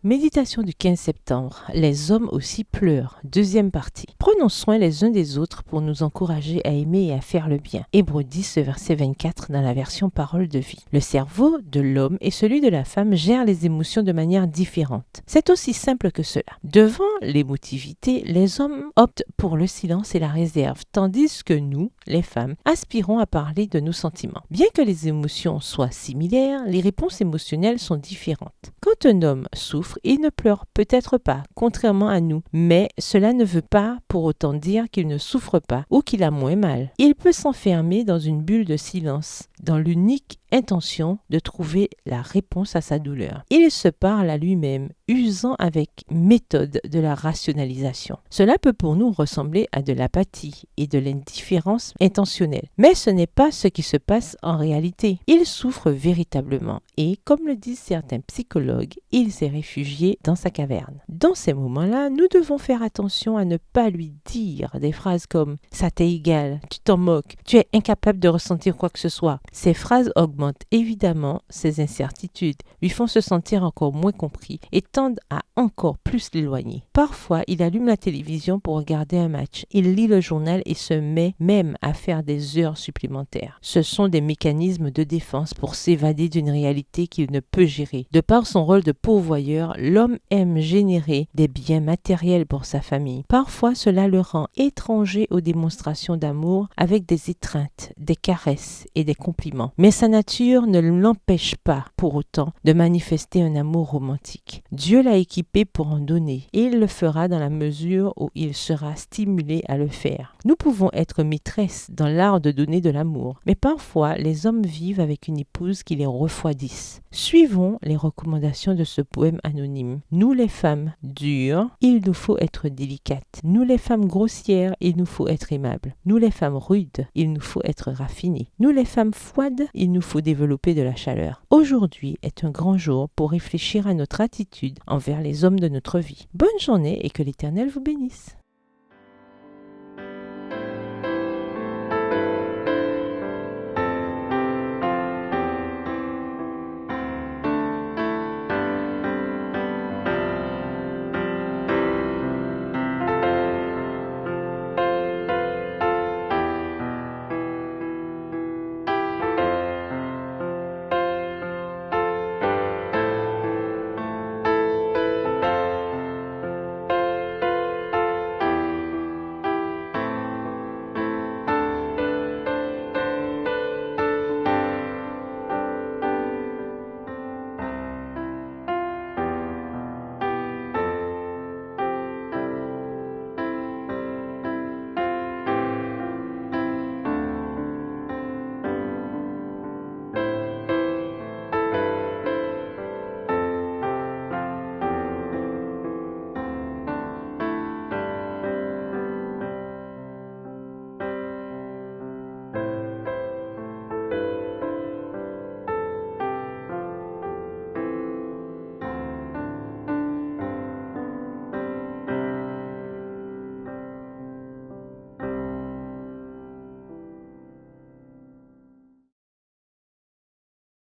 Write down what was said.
Méditation du 15 septembre. Les hommes aussi pleurent. Deuxième partie. Prenons soin les uns des autres pour nous encourager à aimer et à faire le bien. Hébreux 10, verset 24 dans la version Parole de vie. Le cerveau de l'homme et celui de la femme gèrent les émotions de manière différente. C'est aussi simple que cela. Devant l'émotivité, les hommes optent pour le silence et la réserve, tandis que nous, les femmes, aspirons à parler de nos sentiments. Bien que les émotions soient similaires, les réponses émotionnelles sont différentes. Quand un homme souffre, il ne pleure peut-être pas, contrairement à nous, mais cela ne veut pas pour autant dire qu'il ne souffre pas ou qu'il a moins mal. Il peut s'enfermer dans une bulle de silence, dans l'unique intention de trouver la réponse à sa douleur. Il se parle à lui-même, usant avec méthode de la rationalisation. Cela peut pour nous ressembler à de l'apathie et de l'indifférence intentionnelle, mais ce n'est pas ce qui se passe en réalité. Il souffre véritablement et, comme le disent certains psychologues, il s'est réfugié dans sa caverne. Dans ces moments-là, nous devons faire attention à ne pas lui dire des phrases comme « ça t'est égal »,« tu t'en moques »,« tu es incapable de ressentir quoi que ce soit ». Ces phrases augmentent évidemment ses incertitudes, lui font se sentir encore moins compris et tendent à encore plus l'éloigner. Parfois, il allume la télévision pour regarder un match, il lit le journal et se met même à faire des heures supplémentaires. Ce sont des mécanismes de défense pour s'évader d'une réalité qu'il ne peut gérer. De par son rôle de pourvoyeur, l'homme aime générer des biens matériels pour sa famille. Parfois, cela le rend étranger aux démonstrations d'amour avec des étreintes, des caresses et des compliments. Mais sa nature ne l'empêche pas, pour autant, de manifester un amour romantique. Dieu l'a équipé pour en donner et il le fera dans la mesure où il sera stimulé à le faire. Nous pouvons être maîtresses dans l'art de donner de l'amour, mais parfois les hommes vivent avec une épouse qui les refroidisse. Suivons les recommandations de ce poème anonyme. Nous les femmes dures, il nous faut être délicates. Nous les femmes grossières, il nous faut être aimables. Nous les femmes rudes, il nous faut être raffinées. Nous les femmes froides, il nous faut développer de la chaleur. Aujourd'hui est un grand jour pour réfléchir à notre attitude envers les hommes de notre vie. Bonne journée et que l'Éternel vous bénisse.